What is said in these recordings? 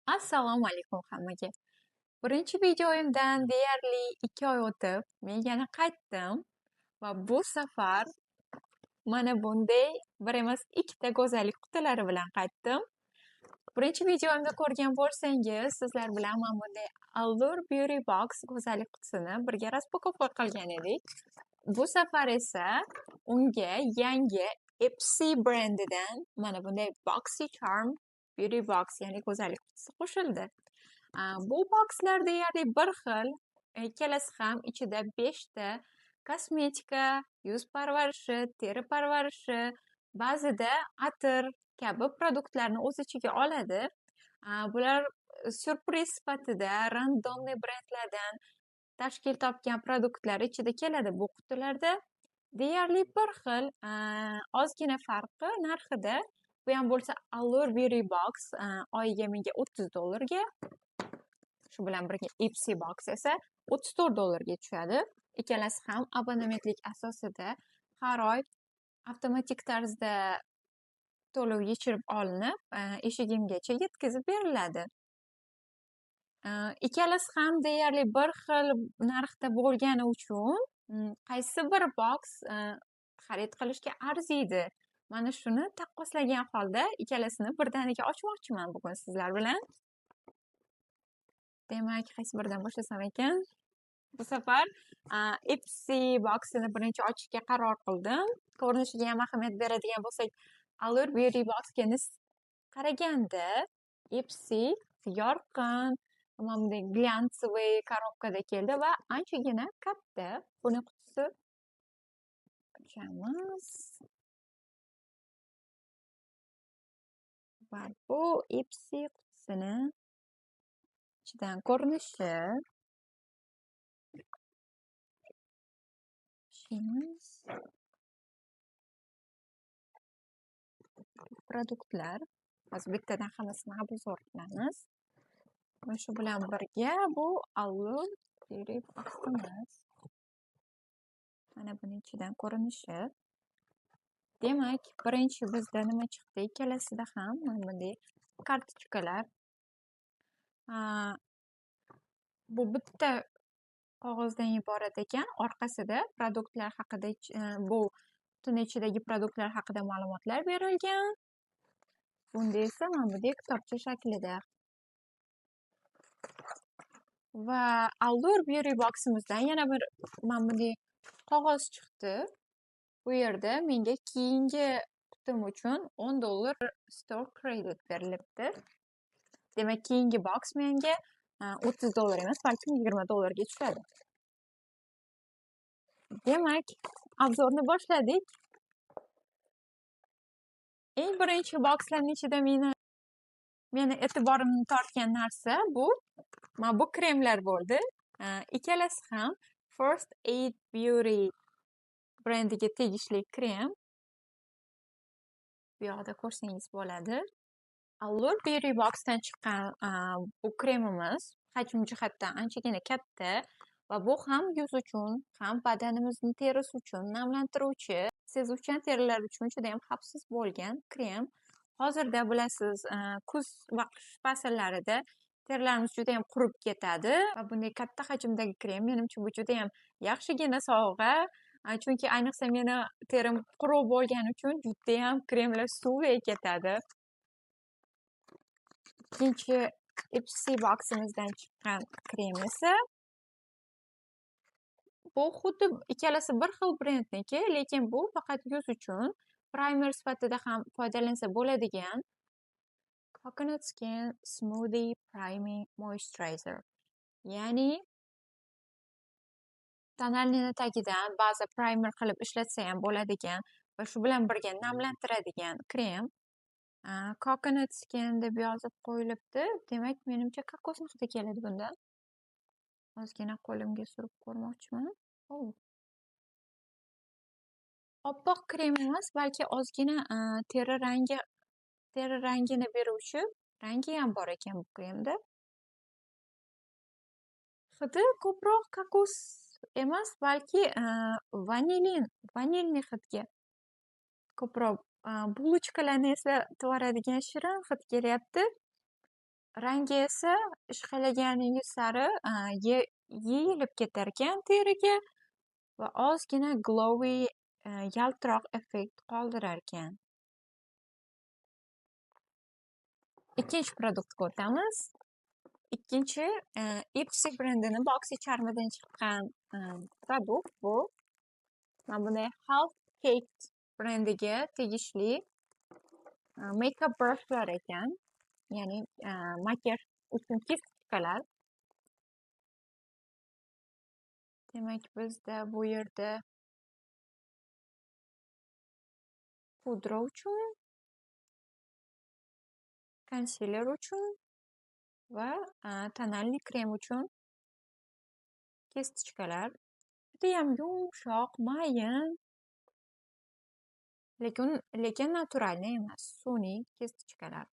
Assalomu alaykum hammaga. Birinchi videoyimdan deyarli 2 oy o'tib, men yana qaytdim va bu safar mana bunday bir emas, ikkita go'zallik qutilari bilan qaytdim. Birinchi videoyimda ko'rgan bo'lsangiz, sizlar bilan mana bunday Allure Beauty Box go'zallik qutisini birga распаковка qilgan edik. Bu safar esa unga yangi Ipsy brendidan mana bunday Boxy Charm Beauty Box, ya'ni go'zallik qutisi qo'shildi. Bu bokslar deyarli bir xil, ikkalasi ham ichida 5 ta kosmetika, yuz parvarishi, teri parvarishi, ba'zida atir kabi produktlarni o'z ichiga oladi. Bular syurpriz sifatida randomniy brendlardan tashkil topgan produktlar ichida keladi bu qutilarda. Deyarli bir xil, ozgina farqi narxida. Bu ham bo'lsa Allure Beauty Box oyiga menga $30 ga, shu bilan birga Ipsy Box esa $34 ga tushadi. Ikkalasi ham abonementlik asosida har oy avtomatik tarzda to'lov yechirib olinib, eshigimgacha yetkazib beriladi. Ikkalasi ham deyarli bir xil narxda bo'lgani uchun qaysi bir box xarid qilishga arziydi. Mana shuni taqqoslagan holda ikkalasini birdaniga ochmoqchiman bugun sizlar bilan. Demak, qaysi biridan boshlasam ekan? Bu safar Ipsy boxini birinchi ochishga qaror qildim. Ko'rinishiga ham ahamiyat beradigan bo'lsak, Allure Beauty Boxga qaraganda Ipsy yorqin, mana bunday glyansovoy korobkada keldi va anchagina katta. Buni qutisi ochamiz. Va bu Ipsy qutisini ichidan ko'rinishi. Produktlar. Hozir bittadan hammasini obzor qilamiz. Va shu bilan birga bu Allure Beauty Boximiz. Mana buni ichidan ko'rinishi. Demak, birinchi bizda nima chiqdi? Ikkalasida ham mana bunday kartochkalar. Bu bitta qog'ozdan iborat ekan. Orqasida produktlar haqida, bu qutining ichidagi produktlar haqida ma'lumotlar berilgan. Bunda esa mana bunday kitobcha shaklida. Va Allure Beauty Boximizdan yana bir mana bunday qog'oz chiqdi. Bu yerda menga keyingi qutim uchun $10 store credit berilibdi. Demak, keyingi box menga $30 emas, balkim $20 ga tushadi. Demak, obzorni boshladik. Eng birinchi boxlarning ichida meni e'tiborimni tortgan narsa bu kremlar bo'ldi. Ikkalasi ham First Aid Beauty brendiga tegishli krem. Bu yoqda ko'rsangiz bo'ladi. Allure Beauty Boxdan chiqqan bu kremimiz hajm jihatdan anchagina katta va bu ham yuz uchun, ham badanimizning terisi uchun namlantiruvchi, sezuvchan terilar uchun juda ham xavfsiz bo'lgan krem. Hozirda bilasiz, kuz va qish fasllarida terilarimiz juda ham qurib ketadi va bunday katta hajmdagi krem menimcha bu juda ham yaxshigina sovg'a. Chunki ayniqsa meni terim quruq bo'lgani uchun juda ham kremlar suvga ketadi. Ikkinchi Ipsy boximizdan chiqqan krem esa bu xuddi ikkalasi bir xil brendniki, lekin bu faqat yuz uchun primer sifatida ham foydalansa bo'ladigan Coconut Skin Smoothie Priming Moisturizer. Ya'ni tonalnining tagidan ba'zi primer qilib ishlatsa ham bo'ladigan va shu bilan birga namlantiradigan krem. Coconut Skin deb yozib qo'yilibdi. Demak, menimcha kokos hidi keladi bundan. Ozgina qo'limga surib ko'rmoqchiman. Oppoq krem emas, balki ozgina teri rangini beruvchi rangi ham bor ekan bu kremda. Hidi ko'proq kokos emas, balki vanilniy hidga ko'proq bulочkalarni eslatib yuboradigan shirin hid kelyapti. rangi esa ishqalaganingiz sari yeyilib ketar ekan teriga va ozgina glowy yaltiroq effekt qoldirar ekan. Ikkinchi produktga o'tamiz. Ikkinchi Ipsy brendini Boxy Charm'dan chiqqan produkt bu. Mana bunday Half Caked brendiga tegishli makeup brushlar ekan. Ya'ni makiyaj uchun kistikalar. Demak, bizda bu yerda pudra uchun, konsiler uchun va tonalniy krem uchun kistikalar. Judayam yumshoq, mayin, lekin naturalniy emas, sun'iy kistikalar.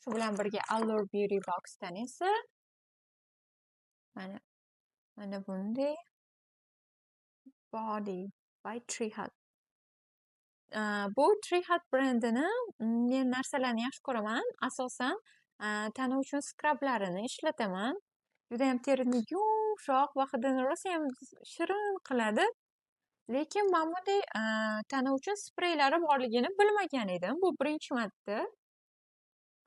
Shu bilan birga Allure Beauty Box'dan esa mana bunday Body by Tree Hut. Bu Tree Hut brendini men narsalarni yaxshi ko'raman. Asosan tana uchun skrablarini ishlataman. Judayam terini yumshoq va hidini rosayam shirin qiladi. Lekin men bunday tana uchun spreylari borligini bilmagan edim. Bu birinchi marta.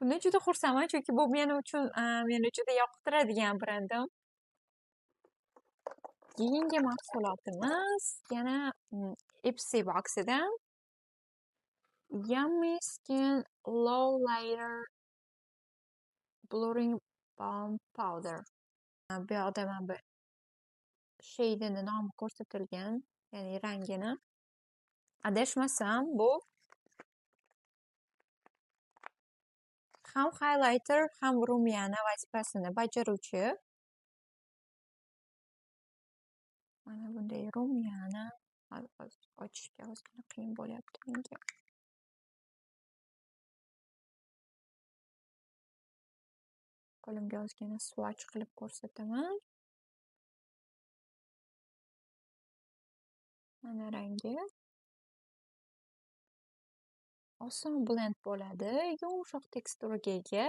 Bundan juda xursandman, chunki bu meni juda yoqtiradigan brendim. Keyingi mahsulotimiz yana Ipsy Box'dan Yummy Skin Low Layer Blurring Balm Powder. Bu yoqda mana bu shadini nomi ko'rsatilgan, ya'ni rangini. Adashmasam, bu ham highlighter, ham rumyana vazifasini bajaruvchi. Mana bunday rumyana. Ochishga ozgina qiyin bo'lyapti menga. Qo'limga ozgina swatch qilib ko'rsataman. Mana rangi. Oson blend bo'ladi, yumshoq teksturaga ega.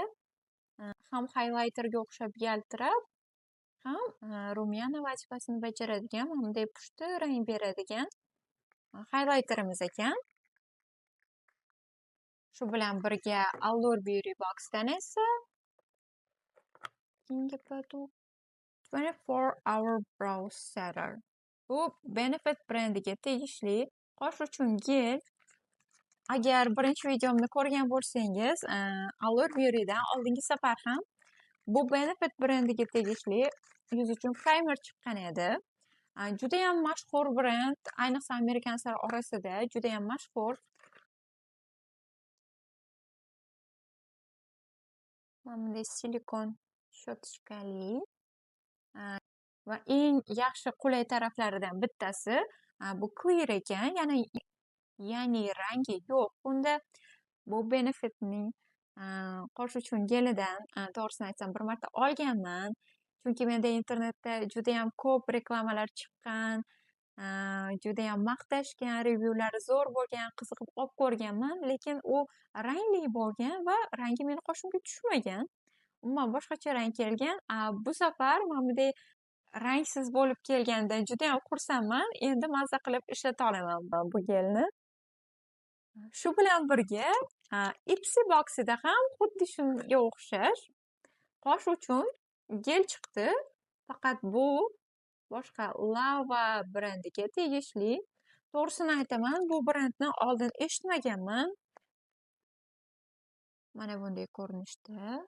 Ham highlighterga o'xshab yaltirab, ham rumyana vazifasini bajaradigan, bunday pushti rang beradigan highlighterimiz ekan. Shu bilan birga Allure Beauty Box'dan esa 24 Hour Brow Setter. Bu Benefit brendiga tegishli qosh uchun gel. Agar birinchi videomni ko'rgan bo'lsangiz, Allure Beauty'dan oldingi safar ham bu Benefit brendiga tegishli yuz uchun primer chiqqan edi. Judayam mashhur brend, ayniqsa amerikanlar orasida judayam mashhur. Mana bunday silikon shotochkali va eng yaxshi qulay taraflaridan bittasi bu clear ekan, ya'ni rangi yo'q. Bunda bu Benefitning qosh uchun gelidan to'g'risini aytsam bir marta olganman. Chunki menda internetda judayam ko'p reklamalar chiqqan, judayam maqtashgan, revyulari zo'r bo'lgan, qiziqib olib ko'rganman, lekin u rangli bo'lgan va rangi meni qoshimga tushmagan. Umuman boshqacha rang kelgan. Bu safar mana bunday rangsiz bo'lib kelganidan judayam xursandman. Endi mazza qilib ishlata olaman bu gelni. Shu bilan birga Ipsy Box'ida ham xuddi shunga o'xshash qosh uchun gel chiqdi. Faqat bu boshqa Lava brendiga tegishli. To'g'risini aytaman, bu brendni oldin eshitmaganman. Mana bunday ko'rinishda.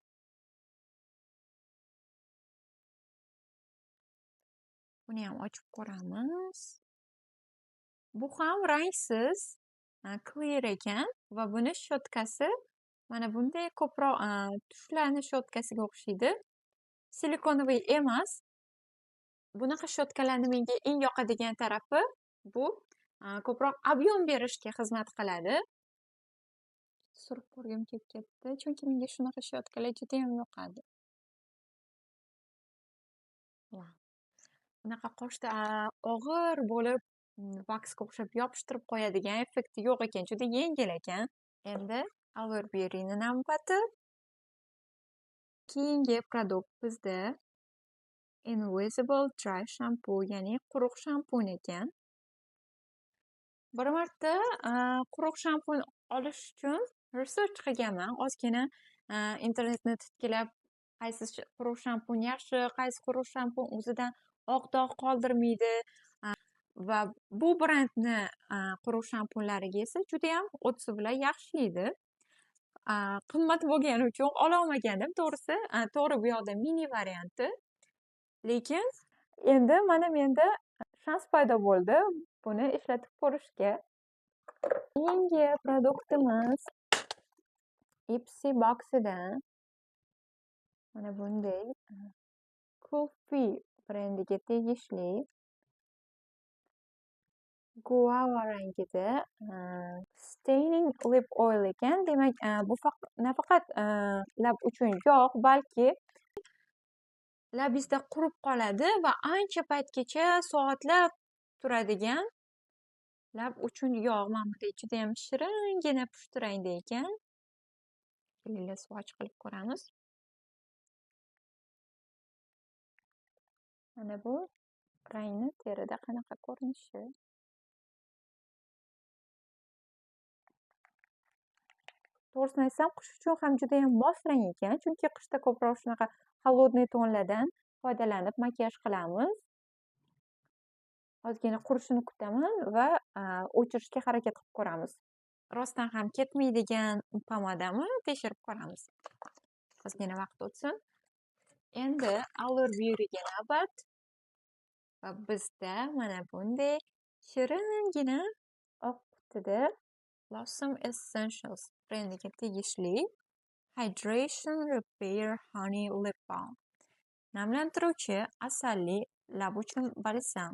Buni ham ochib ko'ramiz. Bu ham rangsiz, clear ekan va buni shotkasi mana bunday ko'proq tushlarni shotkasiga o'xshaydi. Silikonoviy emas. Bunaqa shotkalarni menga eng yoqadigan tarafi bu ko'proq ob'yom berishga xizmat qiladi. Surib ko'rgim kelib ketdi, chunki menga shunaqa shotkalar juda ham yoqadi. Bunaqa qoshda og'ir bo'lib, vaksga o'xshab yopishtirib qo'yadigan effekti yo'q ekan, juda yengil ekan. Endi Allure Beauty'ning navbati. keyingi produkt bizda Invisible Dry Shampoo, ya'ni quruq shampun ekan. Bir marta quruq shampun olish uchun research qilganman. Ozgina internetni titkilab, qaysi quruq shampun yaxshi, qaysi quruq shampun o'zidan oq dog' qoldirmaydi. Va bu brendni quruq shampunlariga esa judayam o'tisi bilan yaxshi edi. Qimmat bo'lgani uchun ololmagandim. To'g'risi, to'g'ri bu yoqda mini varianti. Lekin endi mana menda shans paydo bo'ldi buni ishlatib ko'rishga. Keyingi produktimiz Ipsy boksidan mana bunday Coolfy brendiga tegishli guava rangida staining lip oil ekan. Demak, bu nafaqat lab uchun yog', balki labingizda qurib qoladi va ancha paytgacha soatlab turadigan lab uchun yog'. Mana bunday judayam shiringina pushti rangda ekan. Keling, swatch qilib ko'ramiz. Mana bu rangni terida qanaqa ko'rinishi. To'g'risini aytsam, qish uchun ham judayam mos rang ekan, chunki qishda ko'proq shunaqa холодный tonlardan foydalanib makiyaj qilamiz. Ozgina qurishini kutaman va o'chirishga harakat qilib ko'ramiz. Rostdan ham ketmaydigan pomadami tekshirib ko'ramiz. Ozgina vaqt o'tsin. Endi Allure Beauty'ga navbat. Va bizda mana bunday shiringina oq qutida Blossom Essentials brendiga tegishli Hydration Repair Honey Lip Balm. Namlantiruvchi asalli lab uchun balsam.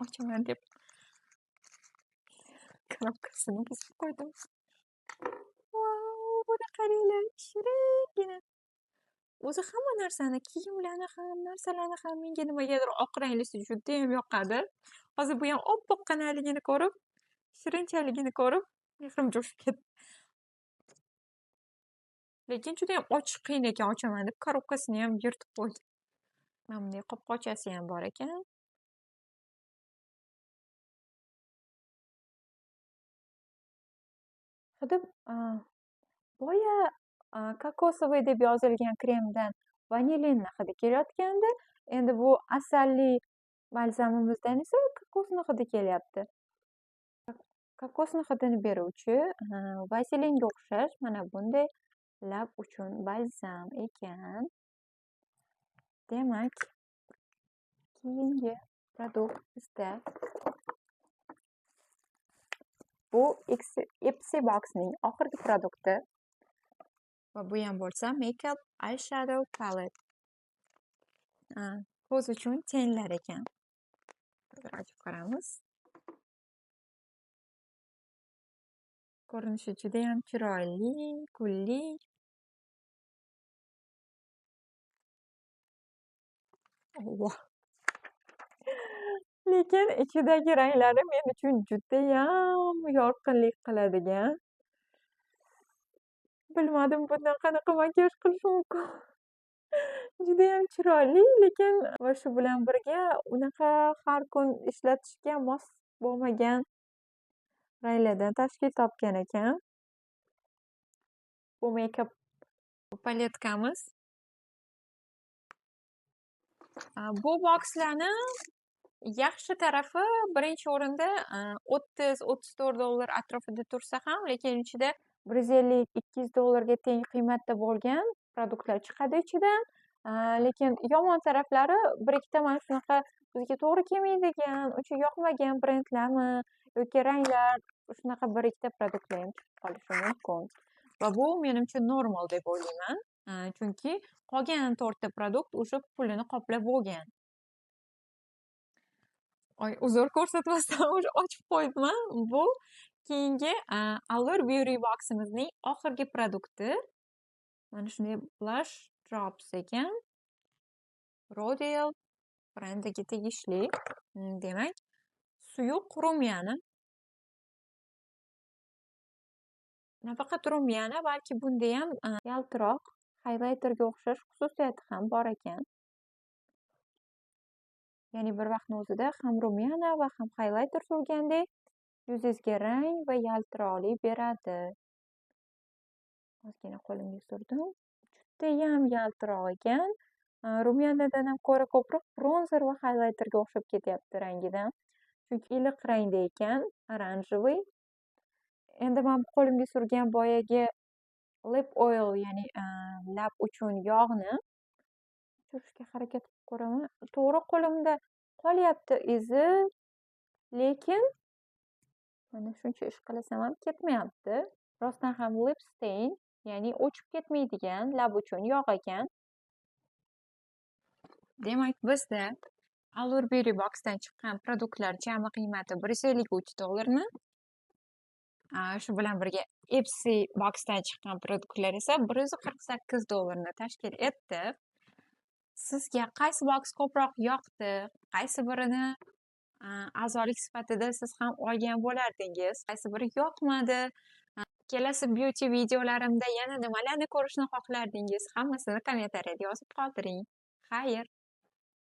Ochaman deb korobkasini buzib qo'ydim. Vau, buni qaranglar, shiringina. O'zi hamma narsani, kiyimlarni ham, narsalarni ham menga nimagadir oq ranglisi judayam yoqadi. Hozir bu ham oppoqqanaligini ko'rib, shirinchaligini ko'rib, mehrim jo'shib ketdi. Lekin judayam ochiq qiyin ekan, ochaman deb korobkasini ham yirtib qo'ydim. Mana bunday qopqochasi ham bor ekan. Hidi boya kokosovый deb yozilgan kremdan vanilin hidi kelayotgandi. Endi bu asalli balzamimizdan esa kokosni hidi kelyapti. Kokosni hidini beruvchi vaselinga o'xshash mana bunday lab uchun balzam ekan. Demak, keyingi produkt bizda bu Ipsy boxning oxirgi produkti. Va bu ham bo'lsa Makeup Eyeshadow Palette. Ko'z uchun tenlar ekan. Ochib qaramiz. Ko'rinishi judayam chiroyli, kulli. Voh. Lekin ichidagi ranglari men uchun judayam yorqinlik qiladigan. Bilmadim bundan qanaqa makiyaj qilish mumkin. Judayam chiroyli, lekin va shu bilan birga unaqa har kun ishlatishga mos bo'lmagan ranglardan tashkil topgan ekan. Bu makeup paletkamiz. Bu bokslarni yaxshi tarafi birinchi o'rinda $30-34 atrofida tursa ham, lekin ichida $150-200 teng qiymatda bo'lgan produktlar chiqadi ichidan. Lekin yomon taraflari bir-ikkita mana shunaqa bizga to'g'ri kelmaydigan, uncha yoqmagan brendlarmi yoki ranglar shunaqa bir-ikkita produktlar ham chiqib qolishi mumkin. Va bu menimcha normal deb o'ylayman. Chunki qolgan 4 ta produkt o'sha pulini qoplab bo'lgan. Uzr ko'rsatmasdan o'sha ochib qo'yibman. Bu keyingi Allure Beauty boximizning oxirgi produkti. Mana shunday blush drops ekan. Rodale brendiga tegishli. Demak, suyuq rumyani Nafaqat rumyana, balki bundayam yaltiroq haylayterga o'xshash xususiyati ham bor ekan. Ya'ni bir vaqtni o'zida ham rumyana va ham haylayter surgandek yuzingizga rang va yaltiroqlik beradi. Ozgina qo'limga surdim. Judayam yaltiroq ekan. Rumyanadan ham ko'ra ko'proq bronzer va haylayterga o'xshab ketyapti rangidan. Chunki iliq rangda ekan, oranjiviy. Endi men qo'limga surgan boyagi lip oil, ya'ni lab uchun yog'ni surishga harakat qilib ko'raman. To'g'ri qo'limda qolyapti izi, lekin mana shuncha ish qilasam ham ketmayapti. Rostdan ham lip stain, ya'ni o'chib ketmaydigan lab uchun yog' ekan. Demak, bizda Allure Beauty Box'dan chiqqan produktlar jami qiymati $153. Shu bilan birga Ipsy Box'dan chiqqan produktlar esa $148 tashkil etdi. Sizga qaysi box ko'proq yoqdi? Qaysi birini a'zolik sifatida siz ham olgan bo'lardingiz? Qaysi biri yoqmadi? Kelasi beauty videolarimda yana nimalarni ko'rishni xohlardingiz? Hammasini kommentariyada yozib qoldiring. Xayr!